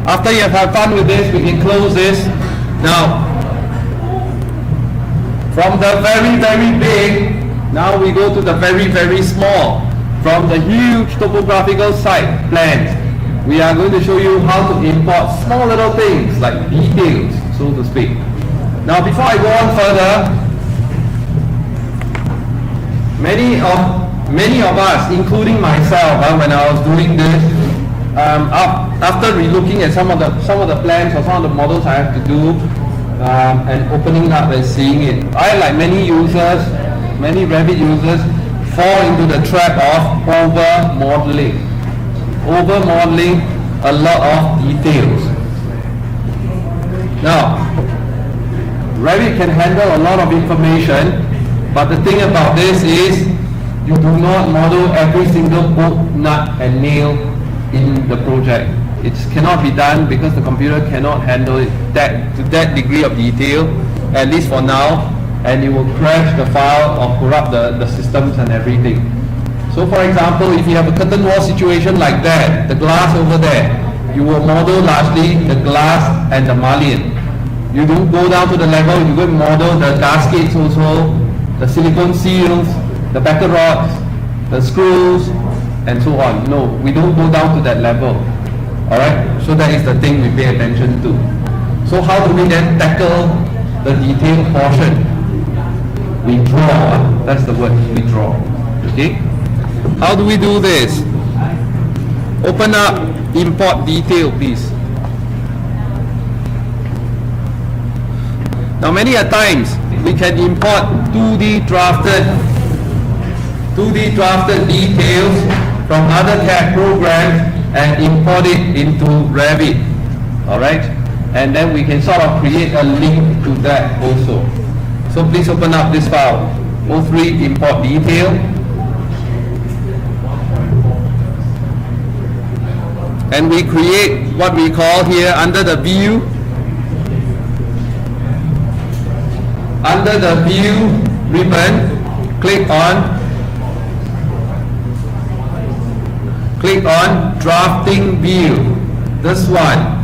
After you have had fun with this, we can close this. Now, from the very, very big, now we go to the very, very small. From the huge topographical site plans, we are going to show you how to import small little things like details, so to speak. Now, before I go on further, many of us, including myself, when I was doing this, after relooking at some of the plans or some of the models I have to do, and opening up and seeing it, I, like many users, many Revit users, fall into the trap of over-modeling. Over-modeling a lot of details. Now, Revit can handle a lot of information, but the thing about this is you do not model every single bolt, nut and nail in the project. It cannot be done because the computer cannot handle it to that degree of detail, at least for now, and it will crash the file or corrupt the systems and everything. So for example, if you have a curtain wall situation like that, the glass over there, you will model largely the glass and the mullion. You don't go down to the level, you go and model the gaskets also, the silicone seals, the backer rods, the screws, and so on. No, we don't go down to that level. Alright, so that is the thing we pay attention to. So how do we then tackle the detailed portion? We draw, that's the word, we draw. Okay? How do we do this? Open up, import detail, please. Now many a times, we can import 2D drafted details from other CAD programs and import it into Revit. Alright? And then we can sort of create a link to that also. So please open up this file. O3 import detail. And we create what we call here under the view. Under the view ribbon, click on drafting view. This one.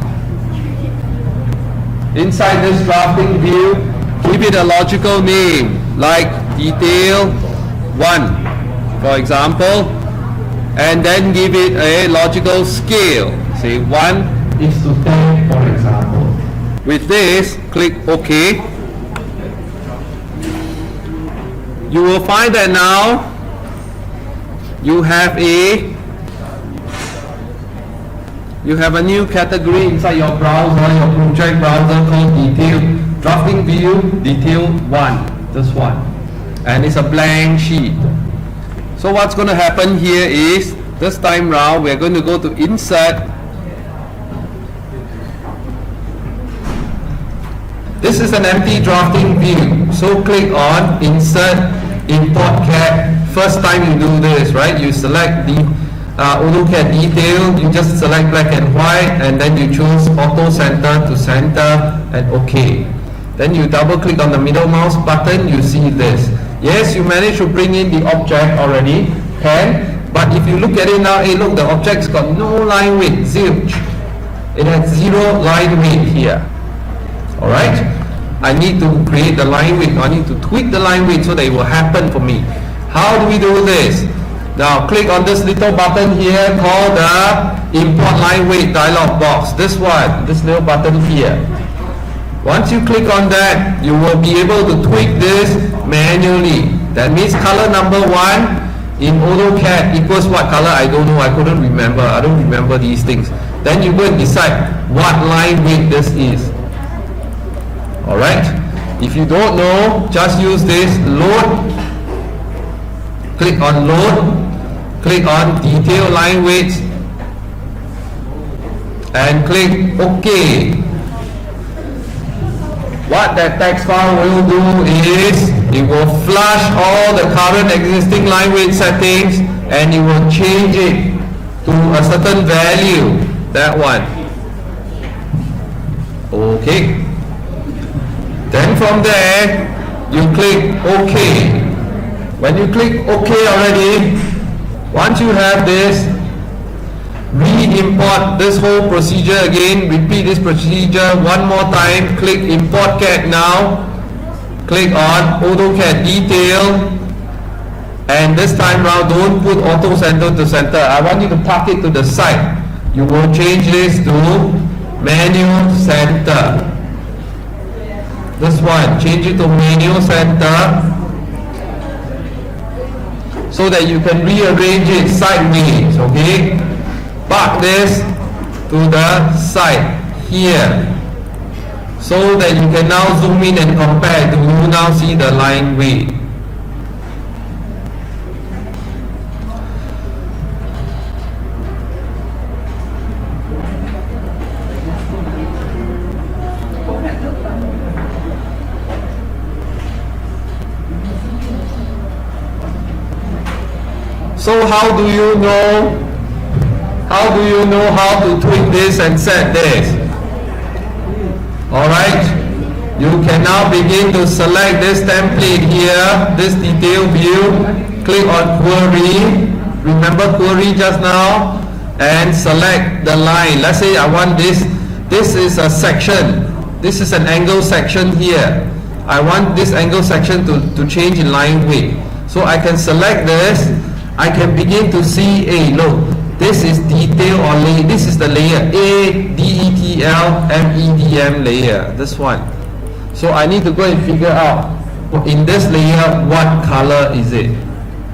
Inside this drafting view, give it a logical name like detail 1, for example, and then give it a logical scale. Say 1:10, for example. With this, click OK. You will find that now you have a new category inside your browser, your project browser, called detail, drafting view, detail 1, this one. And it's a blank sheet. So what's going to happen here is, this time round, we're going to go to insert. This is an empty drafting view. So click on insert, import CAD. First time you do this, right? You select the AutoCAD detail, you just select black and white, and then you choose auto center to center and OK. Then you double click on the middle mouse button, you see this. Yes, you managed to bring in the object already, but if you look at it now, hey look, the object's got no line weight, zilch. It has 0 line weight here. Alright? I need to create the line weight, I need to tweak the line weight so that it will happen for me. How do we do this? Now click on this little button here called the import line weight dialog box. This one, this little button here. Once you click on that, you will be able to tweak this manually. That means color number 1 in AutoCAD equals what color? I don't know, I couldn't remember. I don't remember these things. Then you go and decide what line weight this is. Alright? If you don't know, just use this load. Click on load, click on detail line weights, and click OK. What that text file will do is, it will flush all the current existing line weight settings and it will change it to a certain value, that one. OK. Then from there, you click OK. When you click OK already, once you have this, re-import this whole procedure again. Repeat this procedure one more time. Click Import CAD now. Click on AutoCAD Detail. And this time round, don't put Auto Center to center. I want you to park it to the side. You will change this to Manual Center. This one, change it to Manual Center so that you can rearrange it sideways, okay? Park this to the side here so that you can now zoom in and compare. Do you now see the line weight? So how do you know how to tweak this and set this? Alright, you can now begin to select this template here, this detail view, click on query, remember query just now, and select the line. Let's say I want this is a section, this is an angle section here. I want this angle section to change in line weight. So I can select this. I can begin to see, look, this is detail or layer. This is the layer ADETL MEDM layer, this one. So I need to go and figure out in this layer what color is it.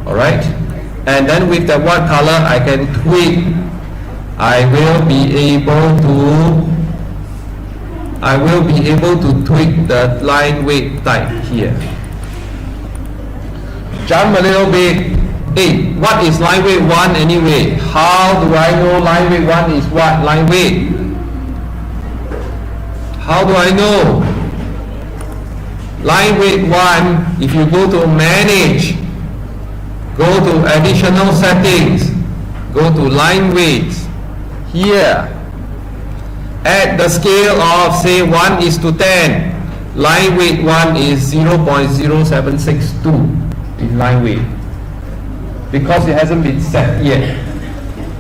Alright, and then with that what color I can tweak. I will be able to tweak the line weight type here. Jump a little bit. What is line weight 1 anyway? How do I know line weight 1 is what? Line weight. How do I know? Line weight 1, if you go to Manage, go to Additional Settings, go to Line Weights, here, at the scale of say 1:10, line weight 1 is 0.0762 in line weight, because it hasn't been set yet.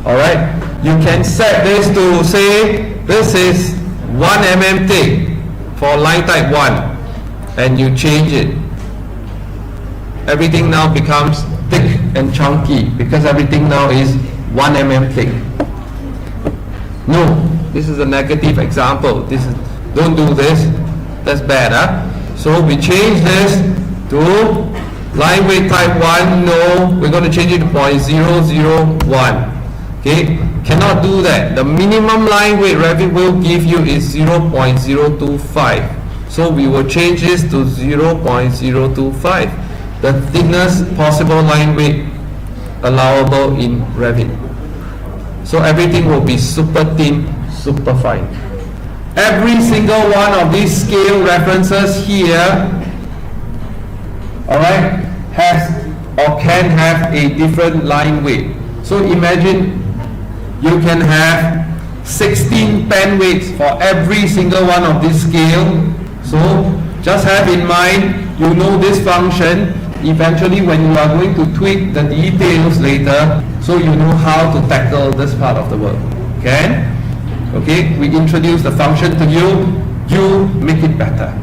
Alright, you can set this to say this is 1 mm thick for line type 1, and you change it. Everything now becomes thick and chunky because everything now is 1 mm thick. No, this is a negative example. Don't do this, that's bad, huh? So we change this to line weight type 1, no, we're going to change it to 0.001. Okay, cannot do that. The minimum line weight Revit will give you is 0.025. So we will change this to 0.025. The thickness possible line weight allowable in Revit. So everything will be super thin, super fine. Every single one of these scale references here, alright, has or can have a different line weight. So imagine you can have 16 pen weights for every single one of this scale. So just have in mind, you know this function. Eventually when you are going to tweak the details later, so you know how to tackle this part of the work. Okay? Okay, we introduce the function to you, you make it better.